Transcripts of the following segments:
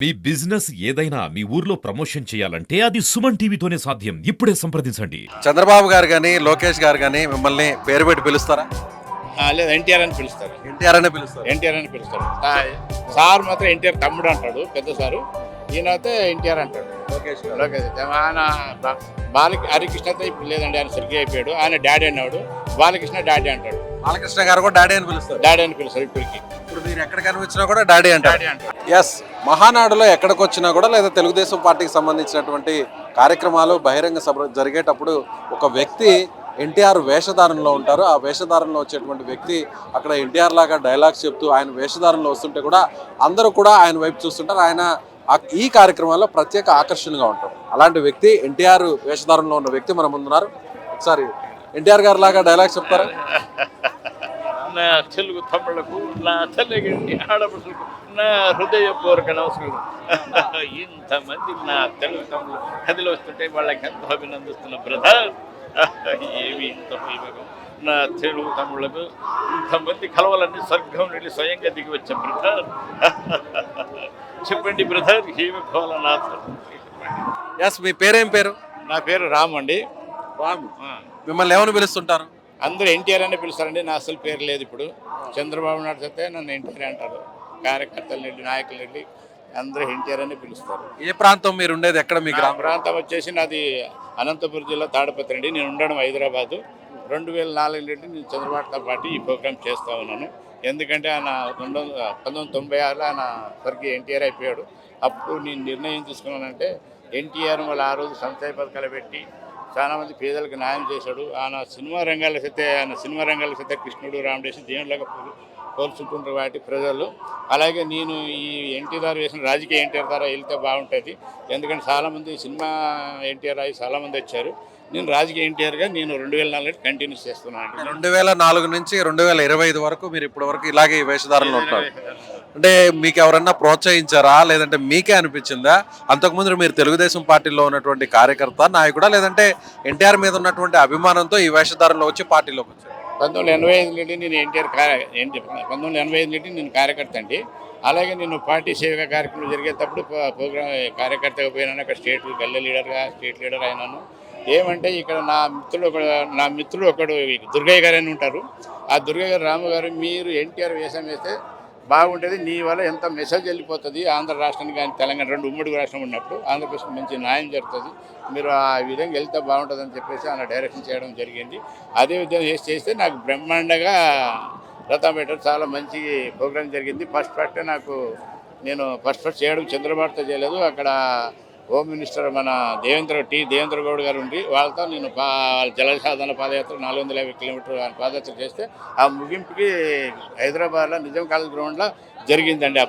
మీ business ఏదైనా మీ ఊర్లో promotion చేయాలంటే అది సుమన్ టీవీతోనే సాధ్యం. ఇప్పుడే సంప్రదించండి. చంద్రబాబు గారు కానీ లోకేష్ గారు కానీ మిమ్మల్ని పేరు పెట్టి పిలుస్తారా? లేదు ఎన్టీఆర్ అని పిలుస్తారు. ఎన్టీఆర్ అనే పిలుస్తారు. ఎన్టీఆర్ అని పిలుస్తారు. సార్ మాత్రం ఎన్టీఆర్ తమ్ముడు అంటాడు పెద్ద సారు. ఈయన అయితే ఎన్టీఆర్ అంటాడు. లోకేష్ గారు. లోకేష్ అయితే ఆయన బాలకి హరికృష్ణ అయితే ఇప్పుడు లేదండి, ఆయన సరిగ్గా అయిపోయాడు. ఆయన డాడీ అన్నాడు, బాలకృష్ణ డాడీ అంటాడు. బాలకృష్ణ గారు కూడా డాడీ అని పిలుస్తారు. డాడీ అని పిలుస్తారు ఇప్పటికి. ఇప్పుడు మీరు ఎక్కడ కనిపించినా కూడా డాడీ అంటారు. డాడీ అంటాడు. ఎస్, మహానాడులో ఎక్కడికి వచ్చినా కూడా లేదా తెలుగుదేశం పార్టీకి సంబంధించినటువంటి కార్యక్రమాలు బహిరంగ సభ జరిగేటప్పుడు ఒక వ్యక్తి ఎన్టీఆర్ వేషధారణలో ఉంటారు. ఆ వేషధారణలో వచ్చేటువంటి వ్యక్తి అక్కడ ఎన్టీఆర్ లాగా డైలాగ్స్ చెప్తూ ఆయన వేషధారణలో వస్తుంటే కూడా అందరూ కూడా ఆయన వైపు చూస్తుంటారు. ఆయన ఈ కార్యక్రమాల్లో ప్రత్యేక ఆకర్షణగా ఉంటారు. అలాంటి వ్యక్తి ఎన్టీఆర్ వేషధారణలో ఉన్న వ్యక్తి మన ముందున్నారు. ఒకసారి ఎన్టీఆర్ గారు లాగా డైలాగ్స్ చెప్తారా? నా తెలుగు తమ్ముళ్లకు, నా తెలుగు ఆడపడులకు నా హృదయపూర్వక నమస్కారం. ఇంతమంది నా తెలుగు తమ్ముళ్ళు కదిలి వస్తుంటే వాళ్ళకి ఎంతో అభినందిస్తున్న బ్రదర్. ఏమి ఇంత వైభవం. నా తెలుగు తమ్ముళ్లకు ఇంతమంది కలవాలని స్వర్గం నుండి స్వయంగా దిగి వచ్చే బ్రదర్. చెప్పండి బ్రదర్, ఏమి కావాలన్నా. ఎస్, మీ పేరేం పేరు? నా పేరు రామ్ అండి. రాము. మిమ్మల్ని ఏమని పిలుస్తుంటారు? అందరూ ఎన్టీఆర్ అనే పిలుస్తారండి. నా అసలు పేరు లేదు. ఇప్పుడు చంద్రబాబు నాయుడు చెప్తే నన్ను ఎన్టీఆర్ అంటారు. కార్యకర్తలు నుండి నాయకులు నుండి అందరూ ఎన్టీఆర్ అని పిలుస్తారు. ఏ ప్రాంతం మీరు ఉండేది? ఎక్కడ మీ గ్రామం? ప్రాంతం వచ్చేసి నాది అనంతపురం జిల్లా తాడపత్రి అండి. నేను ఉండడం హైదరాబాదు. 2004 నుండి నేను చంద్రబాబుతో పాటు ఈ ప్రోగ్రామ్ చేస్తూ ఉన్నాను. ఎందుకంటే ఆయన 1996లో ఆయన స్వర్గీయ ఎన్టీఆర్ అయిపోయాడు. అప్పుడు నేను నిర్ణయం తీసుకున్నానంటే ఎన్టీఆర్ మళ్ళీ ఆ రోజు సంక్షేమ పథకాలు పెట్టి చాలామంది పేదలకు న్యాయం చేశాడు. ఆయన సినిమా రంగాల సైతే కృష్ణుడు రామడేసి దేవుళ్ళగా కోల్చుకుంటారు వాటి ప్రజలు. అలాగే నేను ఈ ఎన్టీఆర్ వేసిన రాజకీయ ఎన్టీఆర్ ద్వారా వెళ్తే బాగుంటుంది. ఎందుకంటే చాలామంది సినిమా ఎన్టీఆర్ అయ్యి చాలామంది వచ్చారు. నేను రాజకీయ ఎన్టీఆర్గా నేను 2004 కంటిన్యూస్ చేస్తున్నాను. 2004 నుంచి 2025 వరకు మీరు ఇప్పటి వరకు ఇలాగే ఈ వేషధారణలో ఉంటారు. అంటే మీకు ఎవరన్నా ప్రోత్సహించారా, లేదంటే మీకే అనిపించిందా? అంతకుముందు మీరు తెలుగుదేశం పార్టీలో ఉన్నటువంటి కార్యకర్త నాయకుడా, లేదంటే ఎన్టీఆర్ మీద ఉన్నటువంటి అభిమానంతో ఈ వేషధారణలో వచ్చి పార్టీలోకి వచ్చారు? 1985 నుండి నేను 1985 నుండి నేను కార్యకర్త అండి. అలాగే నేను పార్టీ సేవక కార్యక్రమం జరిగేటప్పుడు ప్రోగ్రామ్ కార్యకర్తగా పోయినాను. అక్కడ గల్లీ స్టేట్ లీడర్ అయినాను. ఏమంటే ఇక్కడ నా మిత్రుడు ఒకడు దుర్గయ్య గారు అని ఉంటారు. ఆ దుర్గయ్య గారు, రాము గారు, మీరు ఎన్టీఆర్ వేషం వేస్తే బాగుంటుంది, నీ వల్ల ఎంత మెసేజ్ వెళ్ళిపోతుంది ఆంధ్ర రాష్ట్రానికి కానీ తెలంగాణ రెండు ఉమ్మడి రాష్ట్రం ఉన్నప్పుడు ఆంధ్రప్రదేశ్ మంచి న్యాయం జరుగుతుంది, మీరు ఆ విధంగా వెళ్తే బాగుంటుంది అని చెప్పేసి ఆయన డైరెక్షన్ చేయడం జరిగింది. అదే విధంగా చేస్తే నాకు బ్రహ్మాండంగా రథం పెట్టడం చాలా మంచి ప్రోగ్రాం జరిగింది. నేను ఫస్ట్ చేయడం చంద్రబాబుతో చేయలేదు. అక్కడ హోమ్ మినిస్టర్ మన దేవేంద్ర గౌడ్ గారు ఉండి వాళ్ళతో నేను జల సాధన పాదయాత్ర 450 కిలోమీటర్లు పాదయాత్ర చేస్తే ఆ ముగింపుకి హైదరాబాద్లో నిజాం కాలేజ్ గ్రౌండ్లో జరిగిందండి ఆ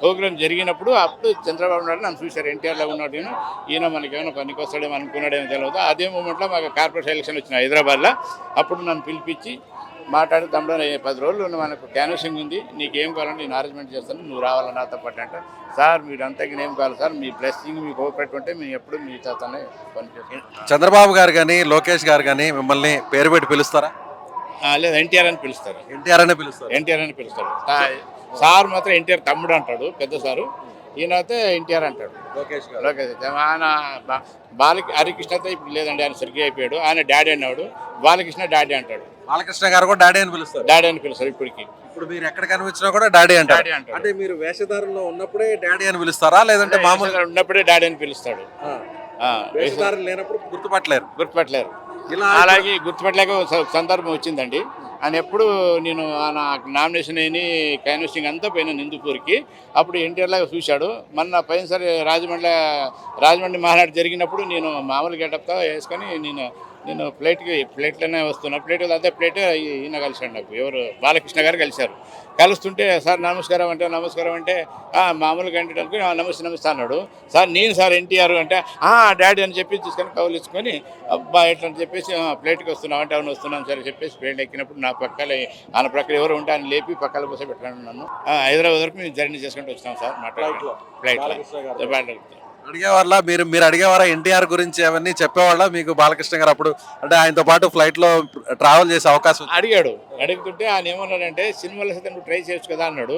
ప్రోగ్రామ్ జరిగినప్పుడు అప్పుడు చంద్రబాబు నాయుడు నన్ను చూశారు. ఎన్టీఆర్లో ఉన్నాడు, ఈయన మనకేమైనా పనికొస్తాడేమో అనుకున్నాడేమో తెలియదు. అదే మూమెంట్లో మాకు కార్పొరేషన్ ఎలక్షన్ వచ్చిన హైదరాబాద్లో. అప్పుడు నన్ను పిలిపించి మాట్లాడి, తమ్ముడు 10 రోజులు మనకు క్యాన్వసింగ్ ఉంది, నీకేం కావాలంటే నేను అరేంజ్మెంట్ చేస్తాను, నువ్వు రావాలని నాతో పాటు అంటే, సార్ మీరు అంతకి ఏం కావాలి సార్, మీ బ్లెస్సింగ్ మీకు కోఆపరేట్ ఉంటే మేము ఎప్పుడు మీ చేతనే పనిచేస్తాం. చంద్రబాబు గారు కానీ లోకేష్ గారు కానీ మిమ్మల్ని పేరు పెట్టి పిలుస్తారా? లేదు ఎన్టీఆర్ అని పిలుస్తారు. ఎన్టీఆర్ అనే పిలుస్తారు. ఎన్టీఆర్ అని పిలుస్తాడు. సార్ మాత్రం ఎన్టీఆర్ తమ్ముడు అంటాడు పెద్ద సారు. ఈయన అయితే ఎన్టీఆర్ అంటాడు. లోకేష్ అయితే ఆయన బాలకి హరికృష్ణ అయితే ఇప్పుడు లేదండి, ఆయన సరిగ్గా అయిపోయాడు. ఆయన డాడీ అన్నాడు, బాలకృష్ణ డాడీ అంటాడు. బాలకృష్ణ గారు కూడా డాడీ అని పిలుస్తారు. డాడీ అని పిలుస్తారు ఇప్పటికి. ఇప్పుడు మీరు ఎక్కడ కనిపించినా కూడా డాడీ అంటారు. అంటే మీరు వేషధారంలో ఉన్నప్పుడే డాడీ అని పిలుస్తారా, లేదంటే మామూలుగా ఉన్నప్పుడే డాడీ అని పిలుస్తాడు? వేషధారం లేనప్పుడు గుర్తుపట్టలేరు. అలాగే గుర్తుపట్టలేక సందర్భం వచ్చిందండి. ఆయన ఎప్పుడు నేను నాకు నామినేషన్ అయిన క్యాన్వసింగ్ అంతా పోయినా హిందూపూర్కి. అప్పుడు ఎన్టీఆర్ లాగా చూశాడు. మొన్న పోయినసారి రాజమండ్రి మహానాడు జరిగినప్పుడు నేను మామూలు గెటప్తో వేసుకొని నేను ఫ్లైట్లోనే వస్తున్నా. అదే ప్లేట్ ఈయన కలిశాడు నాకు, ఎవరు బాలకృష్ణ గారు కలిశారు. కలుస్తుంటే సార్ నమస్కారం అంటే మామూలుగా అంటే నమస్తే అన్నాడు. సార్ నేను సార్ ఎన్టీఆర్ అంటే డాడీ అని చెప్పి తీసుకొని కౌలు ఇచ్చుకొని అబ్బా ఎట్లా అని చెప్పేసి ప్లేట్కి వస్తున్నాం అంటే అవును వస్తున్నాను సార్ చెప్పేసి ప్లేట్ ఎక్కినప్పుడు నా ఆయన ప్రక్కన ఎవరు ఉంటే ఆయన లేపి పక్కల కోసం పెట్టాను. నన్ను హైదరాబాద్ వరకు మేము జర్నీ చేసుకుంటూ వచ్చినాం సార్ ఫ్లైట్లో. అడిగేవాళ్ళ మీరు అడిగేవారా ఎన్టీఆర్ గురించి అవన్నీ చెప్పేవాళ్ళ మీకు బాలకృష్ణ గారు? అప్పుడు అంటే ఆయనతో పాటు ఫ్లైట్ లో ట్రావెల్ చేసే అవకాశం అడుగుతుంటే ఆయన ఏమన్నాడంటే సినిమాలో సైతం నువ్వు ట్రై చేయొచ్చు కదా అన్నాడు.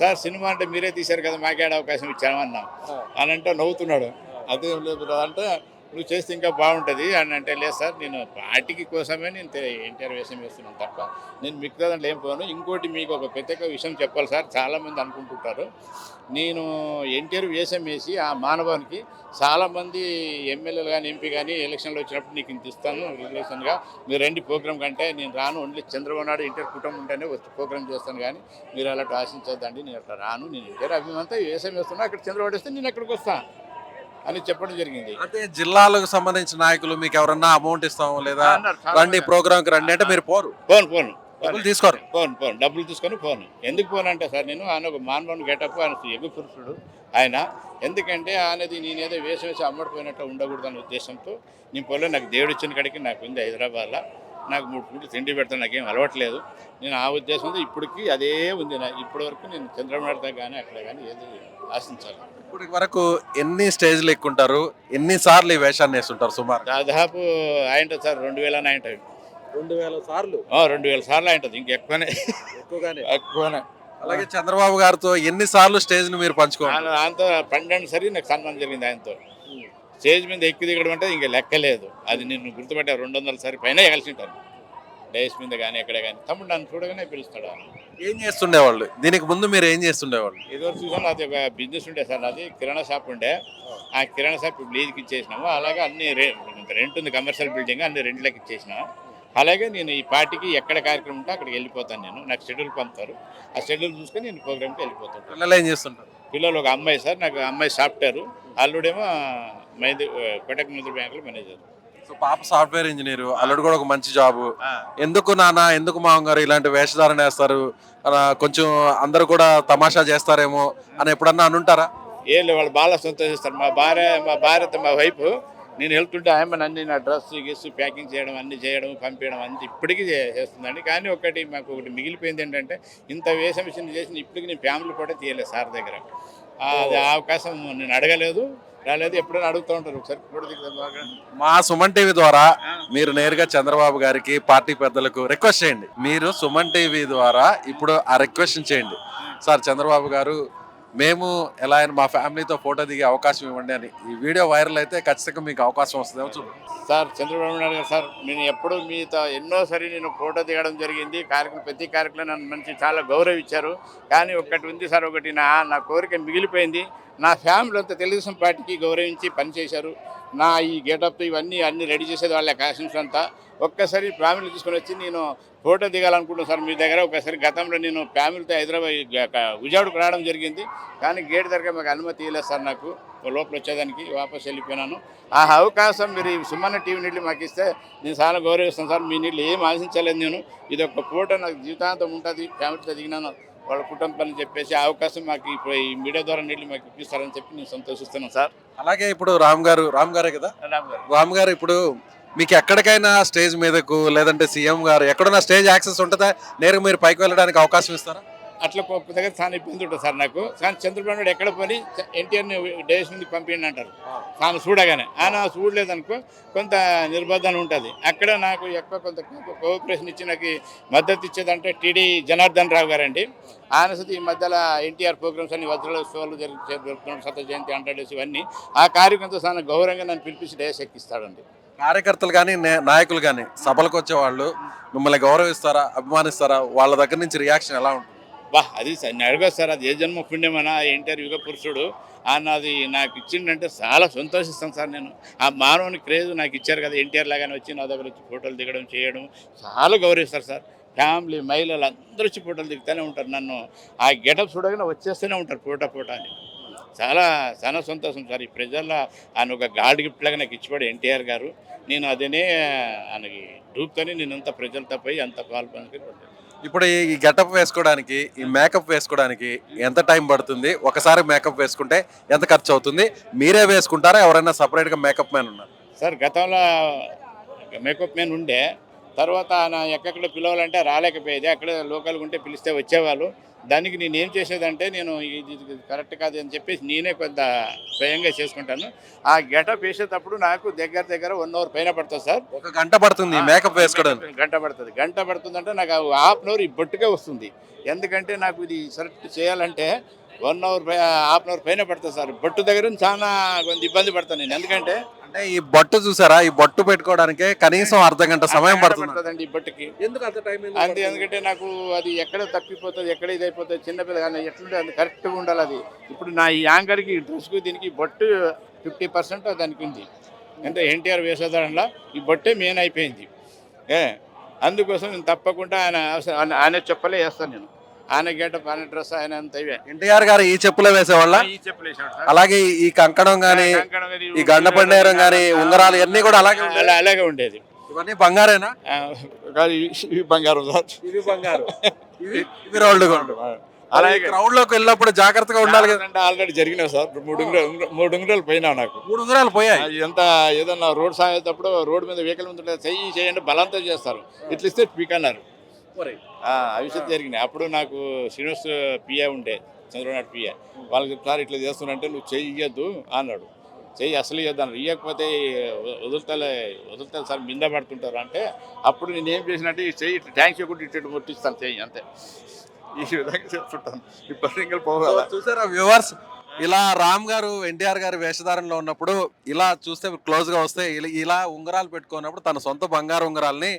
సార్ సినిమా అంటే మీరే తీశారు కదా మాకేడ అవకాశం ఇచ్చామన్నాం అని అంటే నవ్వుతున్నాడు. అదే లేదు అంటే నువ్వు చేస్తే ఇంకా బాగుంటుంది అని అంటే, లేదు సార్ నేను పార్టీకి కోసమే నేను ఎన్టీఆర్ వేషం వేస్తున్నాను తప్ప నేను మిగతా దాంట్లో ఏం పోను. ఇంకోటి మీకు ఒక ప్రత్యేక విషయం చెప్పాలి సార్, చాలామంది అనుకుంటుంటారు నేను ఎన్టీఆర్ వేషం వేసి ఆ మానవానికి చాలామంది ఎమ్మెల్యేలు కానీ ఎంపీ కానీ ఎలక్షన్లో వచ్చినప్పుడు నీకు ఇంత ఇస్తాను రిలేషన్గా మీరు రండి ప్రోగ్రామ్ కంటే నేను రాను, ఓన్లీ చంద్రబాబు నాయుడు ఎన్టీఆర్ కుటుంబం ఉంటేనే వచ్చి ప్రోగ్రామ్ చేస్తాను కానీ మీరు అలాంటి ఆశించొద్దండి, నేను అట్లా రాను, నేను ఎన్టీఆర్ అభిమానంతో వేషం వేస్తున్నా, అక్కడ చంద్రబాబు వస్తే నేను అక్కడికి వస్తాను అని చెప్పడం జరిగింది. అంటే జిల్లాలకు సంబంధించిన నాయకులు మీకు ఎవరన్నా అమౌంట్ ఇస్తాము లేదా అన్నారు, చాలా రండి మంది. ప్రోగ్రామ్ కి రండి అంటే మీరు పోరు, పోను డబ్బులు తీసుకోరు. పోను డబ్బులు తీసుకొని పోను. ఎందుకు పోను అంటే సార్ నేను ఆయన ఒక మానవుని గెటప్, ఆయన ఎగు పురుషుడు ఆయన. ఎందుకంటే ఆయనది నేనేదో వేషం వేసి అమ్మడిపోయినట్టు ఉండకూడదు అనే ఉద్దేశంతో నేను పోలే. నాకు దేవుడు ఇచ్చిన కాడికి నాకు ఉంది హైదరాబాద్లో, నాకు 3 పూటలు తిండి పెడతాను, నాకేం అలవట్లేదు. నేను ఆ ఉద్దేశంతో ఇప్పటికీ అదే ఉంది. ఇప్పటి వరకు నేను చంద్రబాబు నాయుడు కానీ అక్కడ కానీ ఏది ఆశించాలి. ఇప్పటి వరకు ఎన్ని స్టేజ్లు ఎక్కుంటారు, ఎన్నిసార్లు ఈ వేషాన్ని వేస్తుంటారు సుమారు? దాదాపు అయింటుంది సార్ 2000 అని అయింటుంది. 2000 సార్లు. 2000 సార్లు అయింటుంది, ఇంకెక్కువనే ఎక్కువగానే. ఎక్కువనే. అలాగే చంద్రబాబు గారితో ఎన్నిసార్లు స్టేజ్ ని మీరు పంచుకోవాలి? ఆయనతో 12 సరి నాకు సన్మానం జరిగింది. ఆయనతో స్టేజ్ మీద ఎక్కి దిగడం అంటే ఇంకా లెక్కలేదు. అది నేను గుర్తుపెట్టా 200 సరి పైన కలిసి ఉంటాను డేస్ మీద కానీ ఎక్కడ కానీ. తమ్ముడు నన్ను చూడగానే పిలుస్తాడు. ఏం చేస్తుండేవాళ్ళు? దీనికి ముందు మీరు ఏం చేస్తుండేవాళ్ళు? ఇదివరకు చూసాను, నాది ఒక బిజినెస్ ఉండే సార్, నాది కిరాణా షాప్ ఉండే. ఆ కిరాణా షాప్ ఇప్పుడు లీజ్కి ఇచ్చేసినాము. అలాగే అన్ని రెంట్ ఉంది, కమర్షియల్ బిల్డింగ్, అన్ని రెంట్లకి ఇచ్చేసినాము. అలాగే నేను ఈ పార్టీకి ఎక్కడ కార్యక్రమం ఉంటే అక్కడికి వెళ్ళిపోతాను. నాకు షెడ్యూల్ పంపుతారు, ఆ షెడ్యూల్ చూసుకొని నేను ప్రోగ్రామ్కి వెళ్ళిపోతాను. పిల్లలు ఏం చేస్తుంటారు? పిల్లలు ఒక అమ్మాయి సార్, నాకు అమ్మాయి సాఫ్ట్వేర్, అల్లుడేమో కోటక్ మహీంద్రా బ్యాంకులో మేనేజర్. సో పాప సాఫ్ట్వేర్ ఇంజనీర్, అల్లుడు కూడా ఒక మంచి జాబ్. ఎందుకు నాన్న, ఎందుకు మామగారు ఇలాంటి వేషధారణ వేస్తారు, కొంచెం అందరూ కూడా తమాషా చేస్తారేమో అని ఎప్పుడన్నా అనుంటారా? ఏం లేదు, వాళ్ళు బాగా సంతోషిస్తారు. మా భార్య మా వైపు నేను వెళ్తుంటే ఆమె అన్ని నా డ్రెస్ గీసి ప్యాకింగ్ చేయడం, అన్ని చేయడం, పంపించడం అన్ని ఇప్పటికీ చేస్తుందండి. కానీ మాకు ఒకటి మిగిలిపోయింది ఏంటంటే, ఇంత వేషం చేసిన ఇప్పటికి నేను ఫ్యామిలీ కూడా తీయలేదు సార్ దగ్గర. అది ఆ అవకాశం నేను అడగలేదు, రాలేదు. ఎప్పుడైనా అడుగుతూ ఉంటారు, ఒకసారి కూడా దిగుతారు బాగా. మా సుమన్ టీవీ ద్వారా మీరు నేరుగా చంద్రబాబు గారికి, పార్టీ పెద్దలకు రిక్వెస్ట్ చేయండి. మీరు సుమన్ టీవీ ద్వారా ఇప్పుడు ఆ రిక్వెస్ట్ చేయండి. సార్ చంద్రబాబు గారు, మేము ఎలా అయినా మా ఫ్యామిలీతో ఫోటో దిగే అవకాశం ఇవ్వండి అని. ఈ వీడియో వైరల్ అయితే ఖచ్చితంగా మీకు అవకాశం వస్తుందేమో చూడండి. సార్ చంద్రబాబు నాయుడు గారు సార్, నేను ఎప్పుడు మీతో ఎన్నోసారి నేను ఫోటో దిగడం జరిగింది. ప్రతి కార్యక్రమం నన్ను మంచి చాలా గౌరవించారు. కానీ ఒకటి ఉంది సార్, ఒకటి నా కోరిక మిగిలిపోయింది. నా ఫ్యామిలీ అంతా తెలుగుదేశం పార్టీకి గౌరవించి పనిచేశారు. నా ఈ గెటప్ ఇవన్నీ రెడీ చేసేది వాళ్ళ క్యాషన్స్ అంతా. ఒక్కసారి ఫ్యామిలీ తీసుకొని వచ్చి నేను ఫోటో దిగాలనుకుంటున్నాను సార్ మీ దగ్గర. ఒకసారి గతంలో నేను ఫ్యామిలీతో హైదరాబాద్ విజయవాడకు రావడం జరిగింది, కానీ గేట్ దగ్గర మాకు అనుమతి ఇవ్వలేదు సార్. నాకు లోపల వచ్చేదానికి వాపస్ వెళ్ళిపోయినాను. ఆ అవకాశం మీరు ఈ సుమన్ టీవీ నీళ్ళు మాకు ఇస్తే నేను చాలా గౌరవిస్తాను సార్. మీ నీళ్ళు ఏం ఆశించలేదు నేను. ఇది ఒక ఫోటో నాకు జీవితాంతం ఉంటుంది, ఫ్యామిలీతో దిగినాను వాళ్ళ కుటుంబాన్ని చెప్పేసి ఆ అవకాశం మాకు ఇప్పుడు ఈ మీడియా ద్వారా నీళ్ళు మాకు ఇప్పిస్తారని చెప్పి నేను సంతోషిస్తున్నాను సార్. అలాగే ఇప్పుడు రామ్ గారే కదా, రామ్ గారు ఇప్పుడు మీకు ఎక్కడికైనా స్టేజ్ మీదకు లేదంటే సీఎం గారు ఎక్కడన్నా స్టేజ్ యాక్సెస్ ఉంటుందా? నేరుగా మీరు పైకి వెళ్ళడానికి అవకాశం ఇస్తారా? అట్లా ఒక్క దగ్గర చాలా ఇబ్బంది ఉంటుంది సార్ నాకు. కానీ చంద్రబాబు నాయుడు ఎక్కడ పోని ఎన్టీఆర్ని డేస్ నుండి పంపించండి అంటారు. తాను చూడగానే ఆయన చూడలేదనుకో కొంత నిర్బంధన ఉంటుంది. అక్కడ నాకు ఎక్కువ కొంత కోఆపరేషన్ ఇచ్చి నాకు మద్దతు ఇచ్చేదంటే టీడీ జనార్దన్ రావు గారండి. ఆయన సతి ఈ మధ్యలో ఎన్టీఆర్ ప్రోగ్రామ్స్ అన్ని వజ్రోత్సవాలు జరుగుతున్నాడు, సత్య జయంతి 100 days ఇవన్నీ. ఆ కార్యక్రమంతో చాలా గౌరవంగా నన్ను పిలిపించి డేస్ ఎక్కిస్తాడండి. కార్యకర్తలు కానీ నాయకులు కానీ సభలకు వచ్చే వాళ్ళు మిమ్మల్ని గౌరవిస్తారా, అభిమానిస్తారా? వాళ్ళ దగ్గర నుంచి రియాక్షన్ ఎలా ఉంటుంది? అది నేను అడగదు సార్, అది ఏ జన్మ పుణ్యమనా ఎన్టీఆర్ యుగ పురుషుడు అన్నది నాకు ఇచ్చిందంటే చాలా సంతోషిస్తాను సార్. నేను ఆ మానవుని క్రేజ్ నాకు ఇచ్చారు కదా, ఎన్టీఆర్ లాగానే వచ్చి నా దగ్గర వచ్చి ఫోటోలు దిగడం చేయడం చాలా గౌరవిస్తారు సార్. ఫ్యామిలీ మహిళలు అందరూ వచ్చి ఫోటోలు దిగుతూనే ఉంటారు. నన్ను ఆ గెటప్ చూడగానే వచ్చేస్తూనే ఉంటారు ఫోటో అని. చాలా చాలా సంతోషం సార్. ఈ ప్రజల్లో ఆయన ఒక గాడ్ గిఫ్ట్ లాగా నాకు ఇచ్చిపోయాడు ఎన్టీఆర్ గారు. నేను అదేనే ఆయనకి డూప్తోనే నేను అంత ప్రజలతో పోయి అంత పాల్పొందుకు. ఇప్పుడు ఈ గెటప్ వేసుకోవడానికి, ఈ మేకప్ వేసుకోవడానికి ఎంత టైం పడుతుంది? ఒకసారి మేకప్ వేసుకుంటే ఎంత ఖర్చు అవుతుంది? మీరే వేసుకుంటారా, ఎవరైనా సపరేట్గా మేకప్ మ్యాన్ ఉన్నారు? సార్ గతంలో మేకప్ మ్యాన్ ఉండే, తర్వాత ఆయన ఎక్కడెక్కడ పిలవాలంటే రాలేకపోయేది. అక్కడ లోకల్గా ఉంటే పిలిస్తే వచ్చేవాళ్ళు. దానికి నేను ఏం చేసేదంటే నేను ఇది కరెక్ట్ కాదు అని చెప్పేసి నేనే కొంత స్వయంగా చేసుకుంటాను. ఆ గెటప్ వేసేటప్పుడు నాకు దగ్గర దగ్గర 1 అవర్ పైన పడుతుంది సార్. ఒక గంట పడుతుంది మేకప్ వేసుకోవడానికి. గంట పడుతుందంటే నాకు హాఫ్ అన్ అవర్ ఈ బొట్టుకే వస్తుంది. ఎందుకంటే నాకు ఇది సెలెక్ట్ చేయాలంటే 1 అవర్ హాఫ్ అన్ అవర్ పైన పడుతుంది సార్. బొట్టు దగ్గర నుంచి చాలా కొంత ఇబ్బంది పడతాను నేను. ఎందుకంటే అంటే ఈ బొట్టు చూసారా, ఈ బొట్టు పెట్టుకోవడానికి కనీసం అర్ధ గంట సమయం పడుతుంది. పడుతుందండి ఈ బొట్టుకి. ఎందుకు అంత టైం? అంతే, ఎందుకంటే నాకు అది ఎక్కడ తప్పిపోతుంది, ఎక్కడ ఇదైపోతుంది, చిన్నపిల్ల కానీ ఎట్లుంటే అది కరెక్ట్గా ఉండాలి. అది ఇప్పుడు నా ఈ యాంకర్కి డ్రెస్కు దీనికి బొట్టు 50% దానికి ఉంది. అంటే ఎన్టీఆర్ వేసేదానిలో ఈ బొట్టే మెయిన్ అయిపోయింది. అందుకోసం నేను తప్పకుండా ఆయన చెప్పలే వేస్తాను నేను. ఆయన గెటప్, ఆయన డ్రెస్, ఆయన అంత ఇవే. ఎన్టీఆర్ గారు ఈ చెప్పులే వేసేవాళ్ళ. ఈ చెప్పులు వేసేవాడు సార్. అలాగే ఈ కంకణం గానీ, ఈ గండపండేరం గానీ, ఉంగరాలు ఇవన్నీ కూడా అలాగే అలాగే ఉండేది. ఇవన్నీ బంగారేనా? ఇవి బంగారం సార్. ఇవి బంగారు, ఇవి రోల్డ్ గోల్డ్. అలాగే క్రౌడ్ లోకి వెళ్ళినప్పుడు జాగ్రత్తగా ఉండాలి కదా. అంటే ఆల్రెడీ జరిగినాయి సార్. 3 ఉంగరాలు పోయినా నాకు. 3 ఉంగరాలు పోయాయి. ఎంత ఏదన్నా రోడ్ సాగేటప్పుడు రోడ్డు మీద వెహికల్ ముందు చేయండి బలంతో చేస్తారు. ఇట్లా ఇస్తే పీకన్నారు. అవిషయం జరిగినాయి. అప్పుడు నాకు శ్రీనివాస్ పిఏ ఉండే, చంద్రబాబు పిఏ. వాళ్ళకి చెప్తారు ఇట్లా చేస్తున్నంటే నువ్వు చెయ్యి ఇయ్యద్దు అన్నాడు. చెయ్యి అసలు ఇవ్వద్దు అన్నాడు. ఇవ్వకపోతే వదులుతారు సార్, మింద పడుతుంటారు అంటే. అప్పుడు నేను ఏం చేసినట్టే ఈ చెయ్యి ట్యాంక్స్ చేయకుండా ఇటు ముట్టిస్తాను చెయ్యి, అంతే. ఈ విధంగా చెప్తుంటాను. ఇప్పటి ఇంకా పోవాలి. చూసారా వ్యూవర్స్, ఇలా రామ్ గారు ఎన్టీఆర్ గారి వేషధారణలో ఉన్నప్పుడు ఇలా చూస్తే క్లోజ్ గా వస్తే ఇలా ఉంగరాలు పెట్టుకున్నప్పుడు తన సొంత బంగారు ఉంగరాలని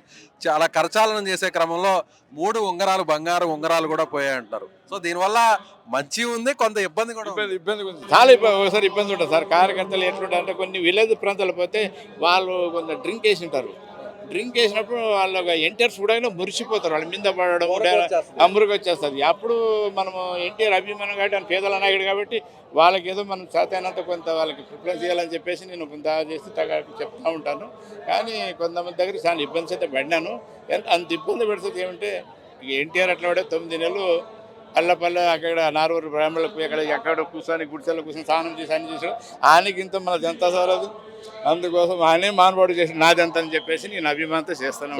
చాలా కరచాలనం చేసే క్రమంలో 3 ఉంగరాలు బంగారు ఉంగరాలు కూడా పోయాయి అంటారు. సో దీనివల్ల మంచి ఉంది, కొంత ఇబ్బంది కూడా ఉంది. ఇబ్బంది చాలా ఒకసారి ఇబ్బంది ఉంటుంది సార్. కార్యకర్తలు ఎట్లుంటారు అంటే కొన్ని విలేజ్ ప్రాంతాలు పోతే వాళ్ళు కొంత డ్రింక్ వేసి ఉంటారు. డ్రింక్ వేసినప్పుడు వాళ్ళు ఎన్టీఆర్ చూడగానే మురిసిపోతారు. వాళ్ళ మీద పడడం అమ్మురుకు వచ్చేస్తుంది. అప్పుడు మనము ఎన్టీఆర్ అభిమానం కాబట్టి ఆయన పేదల నాయకుడు కాబట్టి వాళ్ళకి ఏదో మనం చేతైనంత కొంత వాళ్ళకి ప్రిఫరెన్స్ ఇవ్వాలని చెప్పేసి నేను కొంత చేసి చెప్తూ ఉంటాను. కానీ కొంతమంది దగ్గర చాలా ఇబ్బంది అయితే పడినాను. అంత ఇబ్బంది పెడుతుంది ఏమంటే ఎన్టీఆర్ అట్లా పడే 9 నెలలు పల్లె అక్కడ నారూరు బ్రాహ్మణులకు ఎక్కడ కూర్చొని గుడిసెల్లో కూర్చొని స్నానం చేసి అన్ని చేసాడు. ఆయనకి ఇంత మనది ఎంత సారదు. అందుకోసం ఆయనే మానవాడు చేసి నాదెంత అని చెప్పేసి నేను అభిమానంతో చేస్తాను.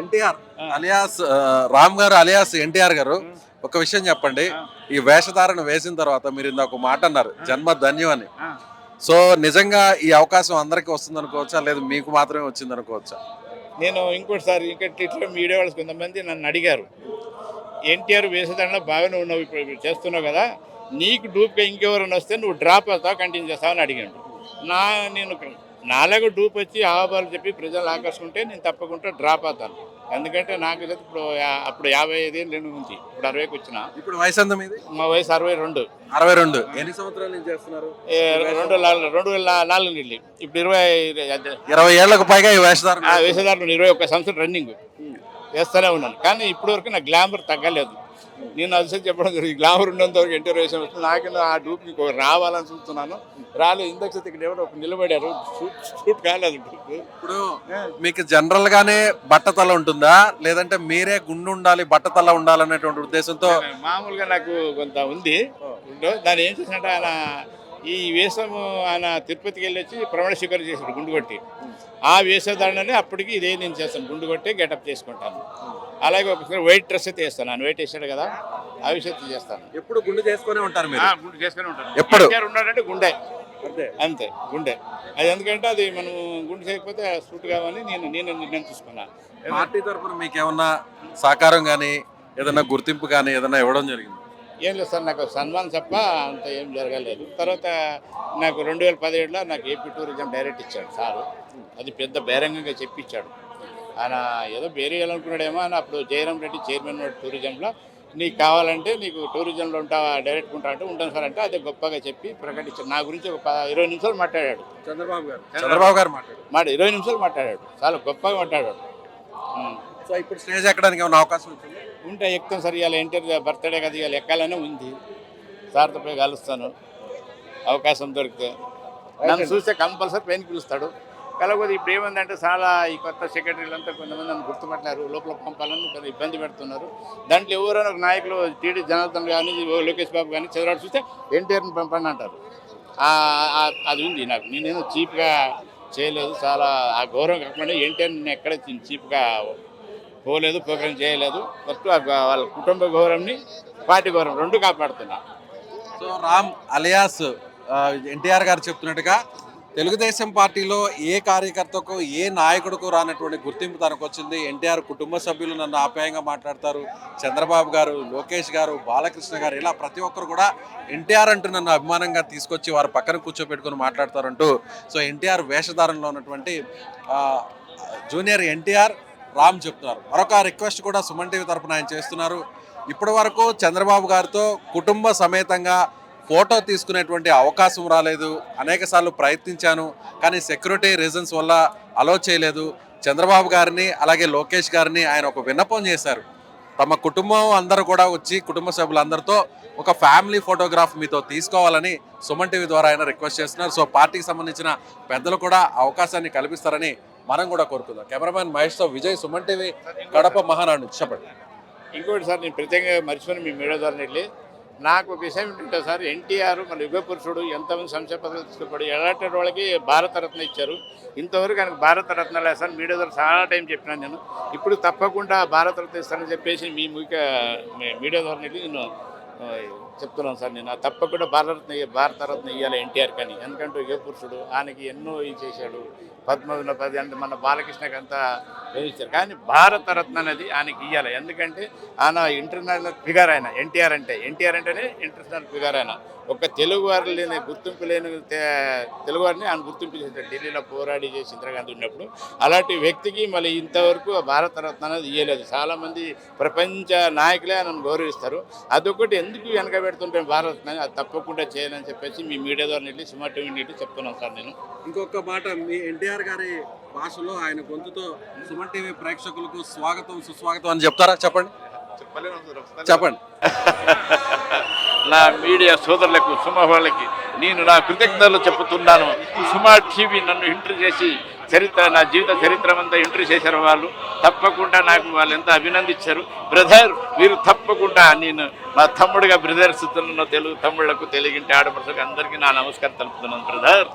ఎన్టీఆర్ అలియాస్ రామ్ గారు అలియాస్ ఎన్టీఆర్ గారు, ఒక విషయం చెప్పండి. ఈ వేషధారణ వేసిన తర్వాత మీరు ఇందాక మాట అన్నారు, జన్మ ధన్యం అని. సో నిజంగా ఈ అవకాశం అందరికీ వస్తుంది అనుకోవచ్చా, లేదు మీకు మాత్రమే వచ్చింది అనుకోవచ్చా? నేను ఇంకోటిసారి ఇట్లా మీడియా వాళ్ళు కొంతమంది నన్ను అడిగారు, ఎన్టీఆర్ వేసేదాంట్లో బాగానే ఉన్నావు, ఇప్పుడు చేస్తున్నావు కదా, నీకు డూప్గా ఇంకెవరైనా వస్తే నువ్వు డ్రాప్ అవుతావు, కంటిన్యూ చేస్తావు అని అడిగాడు. నేను నాలాగా డూప్ వచ్చి ఆహ్వాలు చెప్పి ప్రజలు ఆకర్షుకుంటే నేను తప్పకుండా డ్రాప్ అవుతాను. ఎందుకంటే నాకు ఇప్పుడు 55 ఏళ్ళు ఉంది, ఇప్పుడు 60కి వచ్చిన. ఇప్పుడు వయసు ఎంత మీది? మా వయసు 62. 62. ఎన్ని సంవత్సరాల నుంచి చేస్తున్నారు? 2004 నుండి ఇప్పుడు 20 ఏళ్లకు పైగా ఈ వేషధారణ. వేసేదారులు 21 సంవత్సరం రన్నింగ్ వేస్తూనే ఉన్నాను. కానీ ఇప్పటి వరకు నా గ్లామర్ తగ్గలేదు. నేను అది చెప్పడం జరిగింది, గ్లామర్ ఉన్నంత వరకు ఎన్టీఆర్ వేషం వస్తుంది. నాకు ఆ డూప్ మీకు రావాలని చూస్తున్నాను, రాలేదు. ఇందాక ఇక్కడ ఎవరు ఒక నిలబడారు, షూట్ కాలేదు డూప్. ఇప్పుడు మీకు జనరల్ గానే బట్టతల ఉంటుందా, లేదంటే మీరే గుండు ఉండాలి బట్టతల ఉండాలనేటువంటి ఉద్దేశంతో? మామూలుగా నాకు కొంత ఉంది. దాన్ని ఏం చేసినట్టు ఆయన ఈ వేషము ఆయన తిరుపతికి వెళ్ళి వచ్చి ప్రమాణ స్వీకారం చేశాడు గుండు కొట్టి. ఆ వేషధారణనే అప్పటికి ఇదే నేను చేస్తాను, గుండు కొట్టి గెటప్ చేసుకుంటాను. అలాగే ఒకసారి వైట్ డ్రెస్ అయితే వేస్తాను, ఆయన వైట్ వేసాడు కదా, ఆ విషయం చేస్తాను. ఎప్పుడు గుండు చేసుకునే ఉంటారు మీరు? గుండు చేసుకుని ఉంటాను. ఎప్పుడు ఉన్నాడంటే గుండె అంతే, గుండె. అది ఎందుకంటే అది మనం గుండు చేయకపోతే సూట్ కావాలని నేను నిర్ణయం తీసుకున్నాను. పార్టీ తరఫున మీకు ఏమన్నా సహకారం కానీ ఏదైనా గుర్తింపు కానీ ఏదైనా ఇవ్వడం జరిగింది? ఏం లేదు సార్, నాకు సన్మానం తప్ప అంత ఏం జరగలేదు. తర్వాత నాకు 2017లో నాకు ఏపీ టూరిజం డైరెక్ట్ ఇచ్చాడు సారు. అది పెద్ద బహిరంగంగా చెప్పించాడు. ఆయన ఏదో వేరే అనుకున్నాడేమో అని. అప్పుడు జయరాం రెడ్డి చైర్మన్ టూరిజంలో, నీకు కావాలంటే నీకు టూరిజంలో ఉంటావా, డైరెక్ట్ ఉంటా అంటే ఉంటాను సార్ అంటే, అది గొప్పగా చెప్పి ప్రకటించాడు. నా గురించి ఒక 20 నిమిషాలు మాట్లాడాడు చంద్రబాబు గారు. 20 నిమిషాలు మాట్లాడాడు, చాలా గొప్పగా మాట్లాడాడు. సో ఇప్పుడు స్టేజ్ ఎక్కడానికి ఏమైనా అవకాశం ఉంటుంది? ఉంటే ఎక్కుతాం సార్. ఇవాళ ఎన్టీఆర్ బర్త్డే కదా, ఇవాళ ఎక్కాలనే ఉంది. సార్తో పోయి కలుస్తాను అవకాశం దొరికితే. నన్ను చూస్తే కంపల్సరీ పెయిన్ పిలుస్తాడు. కలగదు. ఇప్పుడు ఏముందంటే చాలా ఈ కొత్త సెక్రటరీలు అంతా కొంతమంది నన్ను గుర్తుపట్టినారు, లోపల పంపాలని కొంత ఇబ్బంది పెడుతున్నారు. దాంట్లో ఎవరైనా ఒక నాయకులు టీడీ జనార్దన్ కానీ లోకేష్ బాబు కానీ చంద్రబాబు చూస్తే ఎన్టీఆర్ని పంపండి అంటారు. అది ఉంది నాకు. నేనేదో చీప్గా చేయలేదు, చాలా ఆ గౌరవం కాకుండా ఎన్టీఆర్ నేను ఎక్కడ చీప్గా పోలేదు, ప్రోగ్రాం చేయలేదు. ఫస్ట్ వాళ్ళ కుటుంబ గౌరవంని పార్టీ గౌరవం రెండు కాపాడుతున్నా. సో రామ్ అలియాస్ ఎన్టీఆర్ గారు చెప్తున్నట్టుగా తెలుగుదేశం పార్టీలో ఏ కార్యకర్తకు ఏ నాయకుడికి రానటువంటి గుర్తింపు తనకు వచ్చింది. ఎన్టీఆర్ కుటుంబ సభ్యులు నన్ను ఆప్యాయంగా మాట్లాడతారు, చంద్రబాబు గారు, లోకేష్ గారు, బాలకృష్ణ గారు, ఇలా ప్రతి ఒక్కరు కూడా ఎన్టీఆర్ అంటూ నన్ను అభిమానంగా తీసుకొచ్చి వారి పక్కన కూర్చోబెట్టుకుని మాట్లాడతారంటూ సో ఎన్టీఆర్ వేషధారణలో ఉన్నటువంటి జూనియర్ ఎన్టీఆర్ రామ్ చెప్తున్నారు. మరొక రిక్వెస్ట్ కూడా సుమన్ టీవీ తరఫున ఆయన చేస్తున్నారు. ఇప్పటి వరకు చంద్రబాబు గారితో కుటుంబ సమేతంగా ఫోటో తీసుకునేటువంటి అవకాశం రాలేదు. అనేక సార్లు ప్రయత్నించాను, కానీ సెక్యూరిటీ రీజన్స్ వల్ల అలో చేయలేదు. చంద్రబాబు గారిని అలాగే లోకేష్ గారిని ఆయన ఒక విన్నపం చేశారు, తమ కుటుంబం అందరూ కూడా వచ్చి కుటుంబ సభ్యులందరితో ఒక ఫ్యామిలీ ఫోటోగ్రాఫ్ మీతో తీసుకోవాలని సుమన్ టీవీ ద్వారా ఆయన రిక్వెస్ట్ చేస్తున్నారు. సో పార్టీకి సంబంధించిన పెద్దలు కూడా అవకాశాన్ని కల్పిస్తారని మనం కూడా కోరుకుందాం. కెమెరామ్యాన్ మహేష్తో విజయ్, సుమన్ టీవీ, కడప మహానాడు నుంచి. చెప్పండి. ఇంకోటి సార్, నేను ప్రత్యేకంగా మర్చిపోయిన మీ మీడియా ద్వారా వెళ్ళి నాకు ఒక విషయం ఏంటంటే సార్, ఎన్టీఆర్ మన యుగ పురుషుడు, ఎంతమంది సంక్షేమ పథకాలు తీసుకుపోయాడు, ఎలాంటి వాళ్ళకి భారతరత్న ఇచ్చారు. ఇంతవరకు ఆయనకు భారతరత్న లేదు సార్. మీడియా ద్వారా చాలా టైం చెప్పినాను నేను. ఇప్పుడు తప్పకుండా భారతరత్న ఇస్తానని చెప్పేసి మీ మీడియా ద్వారా నేను చెప్తున్నాను సార్. నేను తప్పకుండా భారతరత్న ఇవ్వాలి ఎన్టీఆర్ కానీ, ఎందుకంటే యుగ పురుషుడు, ఆయనకి ఎన్నో ఇది చేశాడు. పద్మవిన 10 అంటే మన బాలకృష్ణకి అంతా వేయించారు, కానీ భారతరత్న అనేది ఆయనకి ఇవ్వాలి. ఎందుకంటే ఆయన ఇంటర్నేషనల్ ఫిగర్. ఆయన ఎన్టీఆర్ అంటేనే ఇంటర్నేషనల్ ఫిగర్. ఆయన ఒక తెలుగు వారు లేని గుర్తింపు లేని తెలుగువారిని ఆయన గుర్తింపు చేశారు. ఢిల్లీలో పోరాడి చేసి ఇందిరాగాంధీ ఉన్నప్పుడు అలాంటి వ్యక్తికి మళ్ళీ ఇంతవరకు భారతరత్న అనేది ఇవ్వలేదు. చాలామంది ప్రపంచ నాయకులే ఆయనను గౌరవిస్తారు. అదొకటి ఎందుకు వెనక పెడుతుంటే భారతరత్న అది తప్పకుండా చేయాలని చెప్పేసి మీ మీడియా ద్వారా వెళ్ళి సుమన్ టీవీ నీటి చెప్తున్నాను సార్. నేను ఇంకొక మాట, మీ ఎన్టీఆర్ గారి భాషలో ఆయన గొంతుతో సుమన్ టీవీ ప్రేక్షకులకు స్వాగతం సుస్వాగతం అని చెప్తారా? చెప్పండి. చెప్పండి. నా మీడియా సోదరులకు, సుమ వాళ్ళకి నేను నా కృతజ్ఞతలు చెబుతున్నాను. సుమా టీవీ నన్ను ఇంటర్వ్యూ చేసి నా జీవిత చరిత్ర అంతా ఇంటర్వ్యూ చేశారు వాళ్ళు. తప్పకుండా నాకు వాళ్ళు ఎంత అభినందించారు. బ్రదర్, మీరు తప్పకుండా, నేను నా తమ్ముడుగా బ్రదర్స్ తెలుగు తమ్ముళ్లకు, తెలుగింటి ఆడపడులకు అందరికీ నా నమస్కారం తెలుపుతున్నాను బ్రదర్.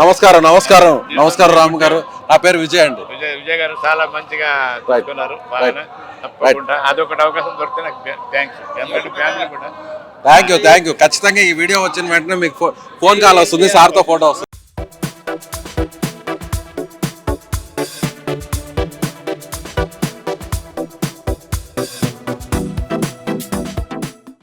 నమస్కారం. నమస్కారం. నమస్కారం రాము గారు. నా పేరు విజయ్ అండి. విజయ్ గారు చాలా మంచిగా తీసుకున్నారు. తప్పకుండా అదొకటి అవకాశం దొరికితే నాకు థ్యాంక్స్. ఎందుకంటే ఫ్యామిలీ కూడా థ్యాంక్ యూ. ఖచ్చితంగా ఈ వీడియో వచ్చిన వెంటనే మీకు ఫోన్ కాల్ వస్తుంది, సార్తో ఫోటో వస్తుంది.